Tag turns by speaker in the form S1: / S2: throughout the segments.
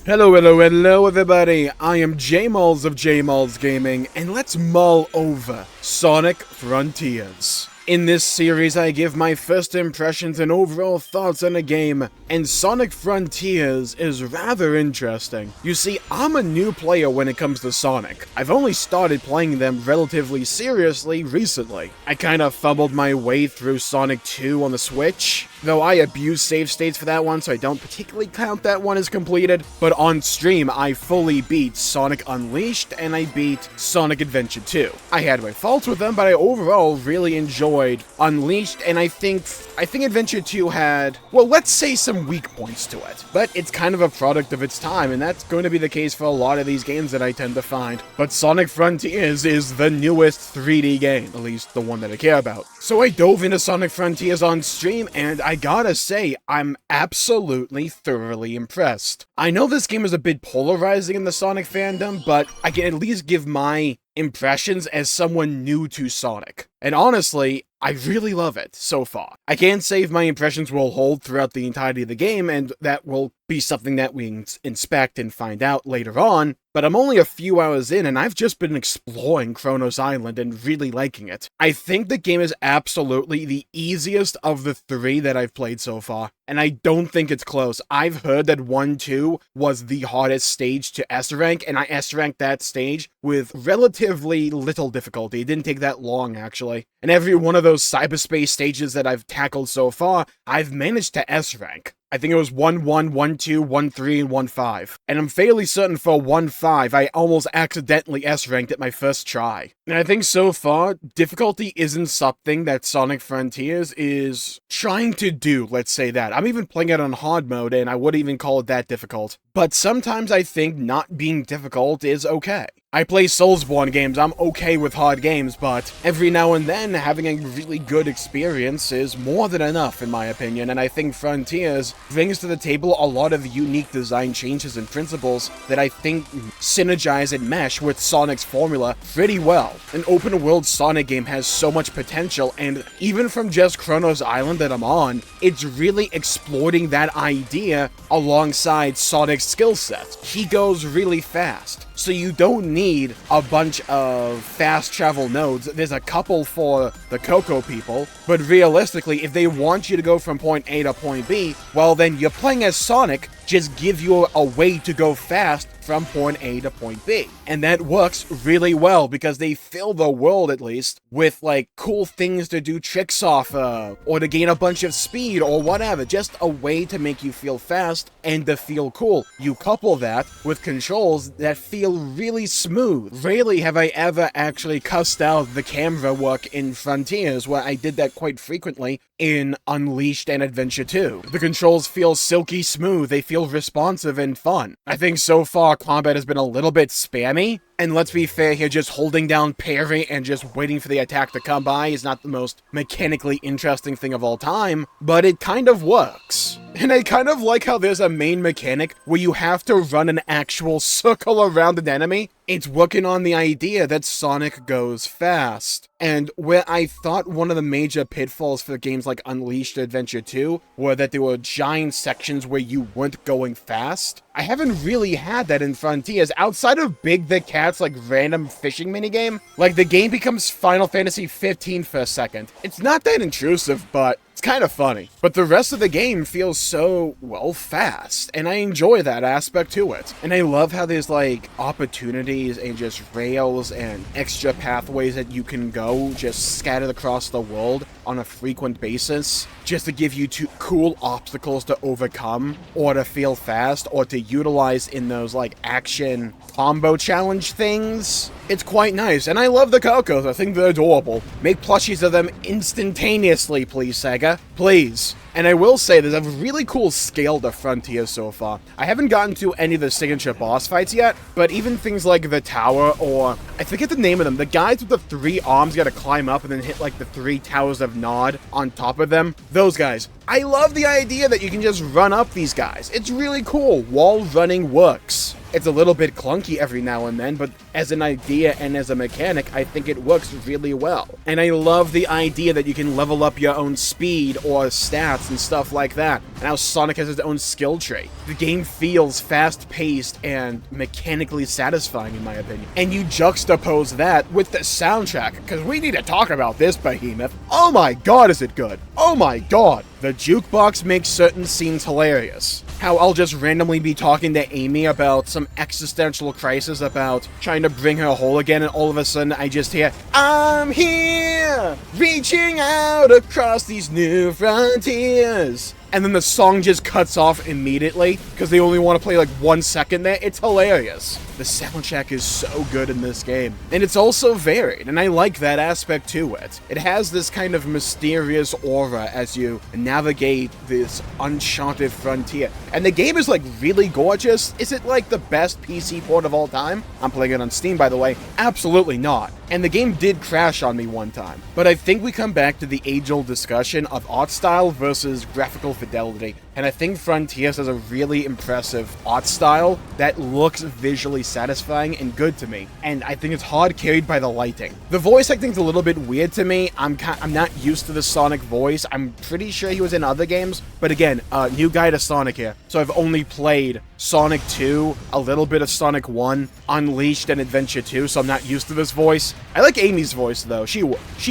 S1: Hello everybody, I am Jmulls of Jmulls Gaming, and let's mull over Sonic Frontiers. In this series, I give my first impressions and overall thoughts on a game, and Sonic Frontiers is rather interesting. You see, I'm a new player when it comes to Sonic. I've only started playing them relatively seriously recently. I kinda fumbled my way through Sonic 2 on the Switch, though I abused save states for that one, so I don't particularly count that one as completed. But on stream, I fully beat Sonic Unleashed, and I beat Sonic Adventure 2. I had my faults with them, but I overall really enjoyed Unleashed, and I think Adventure 2 had, well, let's say some weak points to it. But it's kind of a product of its time, and that's going to be the case for a lot of these games that I tend to find. But Sonic Frontiers is the newest 3D game, at least the one that I care about. So I dove into Sonic Frontiers on stream, and I gotta say, I'm absolutely thoroughly impressed. I know this game is a bit polarizing in the Sonic fandom, but I can at least give my impressions as someone new to Sonic. And honestly, I really love it so far. I can't say if my impressions will hold throughout the entirety of the game, and that will be something that we inspect and find out later on, but I'm only a few hours in, and I've just been exploring Kronos Island and really liking it. I think the game is absolutely the easiest of the three that I've played so far, and I don't think it's close. I've heard that 1-2 was the hardest stage to S-rank, and I S-ranked that stage with relatively little difficulty. It didn't take that long, actually. And every one of those cyberspace stages that I've tackled so far, I've managed to S-rank. I think it was 1-1, 1-2, 1-3, and 1-5. And I'm fairly certain for 1-5, I almost accidentally S-ranked at my first try. And I think so far, difficulty isn't something that Sonic Frontiers is trying to do, let's say that. I'm even playing it on hard mode, and I wouldn't even call it that difficult. But sometimes I think not being difficult is okay. I play Soulsborne games, I'm okay with hard games, but every now and then having a really good experience is more than enough in my opinion, and I think Frontiers brings to the table a lot of unique design changes and principles that I think synergize and mesh with Sonic's formula pretty well. An open world Sonic game has so much potential, and even from just Kronos Island that I'm on, it's really exploiting that idea alongside Sonic's skill set. He goes really fast, so you don't need a bunch of fast travel nodes. There's a couple for the Coco people, but realistically, if they want you to go from point A to point B, well then you're playing as Sonic, just give you a way to go fast from point A to point B. And that works really well because they fill the world, at least, with like cool things to do tricks off or to gain a bunch of speed or whatever. Just a way to make you feel fast and to feel cool. You couple that with controls that feel really smooth. Rarely have I ever actually cussed out the camera work in Frontiers, where I did that quite frequently in Unleashed and Adventure 2. The controls feel silky smooth, they feel responsive and fun. I think so far combat has been a little bit spammy, and let's be fair here, just holding down parry and just waiting for the attack to come by is not the most mechanically interesting thing of all time, but it kind of works. And I kind of like how there's a main mechanic where you have to run an actual circle around an enemy. It's working on the idea that Sonic goes fast. And where I thought one of the major pitfalls for games like Unleashed Adventure 2 were that there were giant sections where you weren't going fast, I haven't really had that in Frontiers. Outside of Big the Cat's like random fishing minigame, like the game becomes Final Fantasy 15 for a second. It's not that intrusive, but it's kind of funny. But the rest of the game feels so, well, fast, and I enjoy that aspect to it. And I love how there's like opportunities and just rails and extra pathways that you can go just scattered across the world on a frequent basis, just to give you two cool obstacles to overcome, or to feel fast, or to utilize in those like action combo challenge things. It's quite nice, and I love the Cocos. I think they're adorable. Make plushies of them instantaneously, please, Sega. Please. And I will say, there's a really cool scale to Frontiers so far. I haven't gotten to any of the signature boss fights yet, but even things like the tower, or I forget the name of them, the guys with the 3 arms gotta climb up and then hit like the 3 towers of Nod on top of them. Those guys. I love the idea that you can just run up these guys. It's really cool. Wall running works. It's a little bit clunky every now and then, but as an idea and as a mechanic, I think it works really well. And I love the idea that you can level up your own speed or stats and stuff like that, and how Sonic has his own skill tree. The game feels fast-paced and mechanically satisfying, in my opinion. And you juxtapose that with the soundtrack, because we need to talk about this behemoth. Oh my god, is it good! Oh my god! The jukebox makes certain scenes hilarious. How I'll just randomly be talking to Amy about some existential crisis about trying to bring her whole again, and all of a sudden I just hear, "I'm here, reaching out across these new frontiers." And then the song just cuts off immediately, because they only want to play like 1 second there. It's hilarious. The soundtrack is so good in this game. And it's also varied, and I like that aspect to it. It has this kind of mysterious aura as you navigate this uncharted frontier. And the game is like really gorgeous. Is it like the best PC port of all time? I'm playing it on Steam, by the way. Absolutely not. And the game did crash on me one time. But I think we come back to the age-old discussion of art style versus graphical fidelity. And I think Frontiers has a really impressive art style that looks visually satisfying and good to me. And I think it's hard carried by the lighting. The voice acting is a little bit weird to me. I'm not used to the Sonic voice. I'm pretty sure he was in other games. But again, new guy to Sonic here. So I've only played Sonic 2, a little bit of Sonic 1, Unleashed, and Adventure 2, so I'm not used to this voice. I like Amy's voice, though. She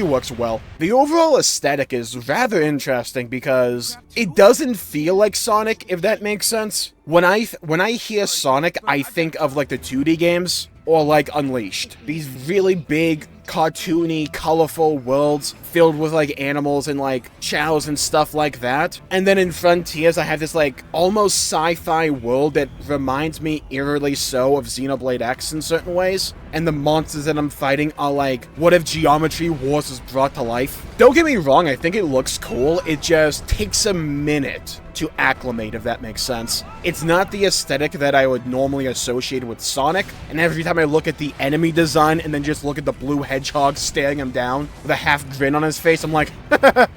S1: works well. The overall aesthetic is rather interesting because it doesn't feel like Sonic, if that makes sense. When I hear Sonic, I think of like the 2D games or like Unleashed. These really big, cartoony, colorful worlds filled with like animals and like chows and stuff like that. And then in Frontiers, I have this like almost sci-fi world that reminds me eerily so of Xenoblade X in certain ways. And the monsters that I'm fighting are like, what if Geometry Wars was brought to life? Don't get me wrong, I think it looks cool. It just takes a minute to acclimate, if that makes sense. It's not the aesthetic that I would normally associate with Sonic, and every time I look at the enemy design and then just look at the blue hedgehog staring him down with a half grin on his face, I'm like,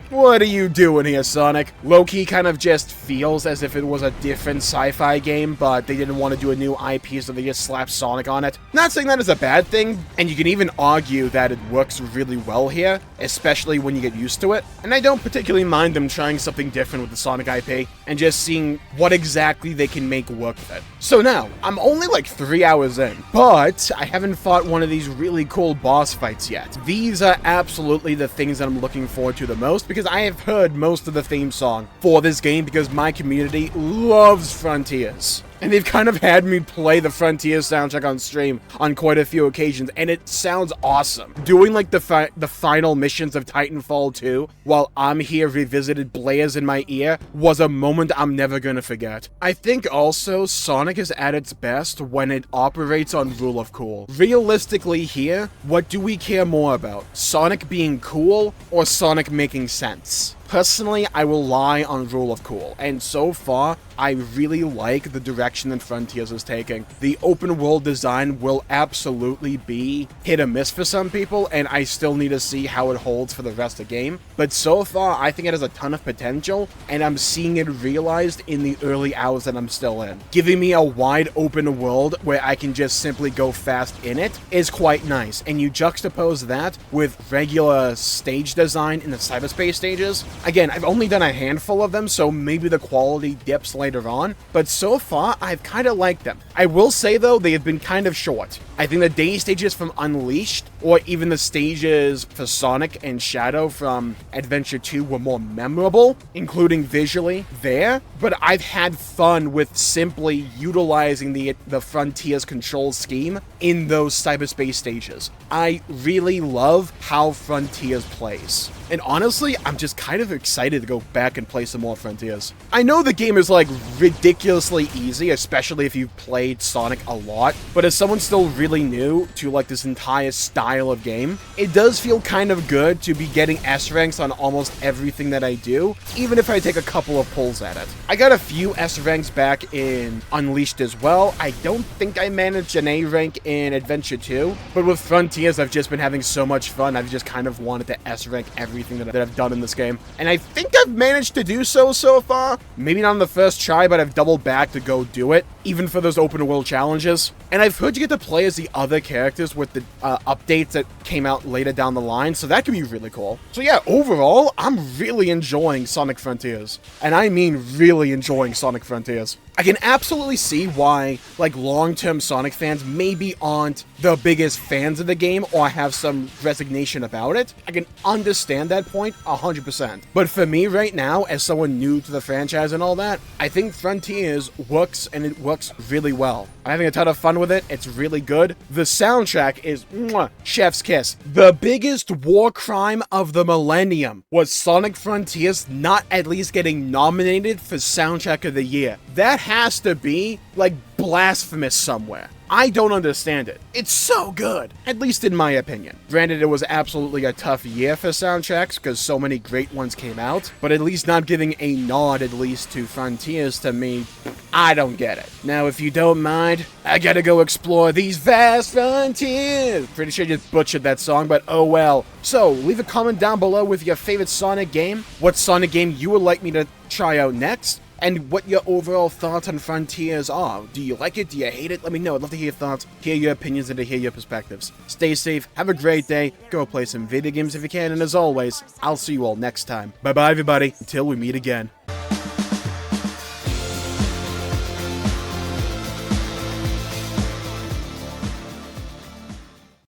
S1: what are you doing here, Sonic? Low-key kind of just feels as if it was a different sci-fi game, but they didn't want to do a new IP, so they just slapped Sonic on it. Not saying that is a bad thing, and you can even argue that it works really well here, especially when you get used to it, and I don't particularly mind them trying something different with the Sonic IP, and just seeing what exactly they can make work with it. So now, I'm only like 3 hours in, but I haven't fought one of these really cool boss fights yet. These are absolutely the things that I'm looking forward to the most, because I have heard most of the theme song for this game because my community loves Frontiers. And they've kind of had me play the Frontiers soundtrack on stream on quite a few occasions, and it sounds awesome. Doing like the final missions of Titanfall 2 while I'm here revisited blares in my ear was a moment I'm never gonna forget. I think also Sonic is at its best when it operates on rule of cool. Realistically here, what do we care more about? Sonic being cool or Sonic making sense? Personally, I will lie on rule of cool, and so far, I really like the direction that Frontiers is taking. The open world design will absolutely be hit or miss for some people, and I still need to see how it holds for the rest of the game. But so far, I think it has a ton of potential, and I'm seeing it realized in the early hours that I'm still in. Giving me a wide open world where I can just simply go fast in it is quite nice, and you juxtapose that with regular stage design in the cyberspace stages. Again, I've only done a handful of them, so maybe the quality dips later on, but so far, I've kind of liked them. I will say, though, they have been kind of short. I think the day stages from Unleashed, or even the stages for Sonic and Shadow from Adventure 2 were more memorable, including visually there, but I've had fun with simply utilizing the Frontiers control scheme in those cyberspace stages. I really love how Frontiers plays. And honestly, I'm just kind of excited to go back and play some more Frontiers. I know the game is like ridiculously easy, especially if you've played Sonic a lot, but as someone still really new to like this entire style of game, it does feel kind of good to be getting S ranks on almost everything that I do, even if I take a couple of pulls at it. I got a few S ranks back in Unleashed as well. I don't think I managed an A rank in Adventure 2, but with Frontiers, I've just been having so much fun. I've just kind of wanted to S rank everything that I've done in this game, and I think I've managed to do so far. Maybe not on the first try, but I've doubled back to go do it. even for those open world challenges. And I've heard you get to play as the other characters with the updates that came out later down the line, so that could be really cool. So yeah, overall, I'm really enjoying Sonic Frontiers. And I mean really enjoying Sonic Frontiers. I can absolutely see why, like, long-term Sonic fans maybe aren't the biggest fans of the game or have some resignation about it. I can understand that point 100%. But for me right now, as someone new to the franchise and all that, I think Frontiers works, and it works really well. I'm having a ton of fun with it. It's really good. The soundtrack is chef's kiss. The biggest war crime of the millennium was Sonic Frontiers not at least getting nominated for Soundtrack of the Year. That has to be, like, blasphemous somewhere. I don't understand it. It's so good, at least in my opinion. Granted, it was absolutely a tough year for soundtracks because so many great ones came out, but at least not giving a nod at least to Frontiers, to me, I don't get it. Now, if you don't mind, I gotta go explore these vast frontiers. Pretty sure I just butchered that song, but oh well. So, leave a comment down below with your favorite Sonic game, what Sonic game you would like me to try out next, and what your overall thoughts on Frontiers are. Do you like it? Do you hate it? Let me know. I'd love to hear your thoughts, hear your opinions, and to hear your perspectives. Stay safe, have a great day, go play some video games if you can, and as always, I'll see you all next time. Bye-bye, everybody, until we meet again.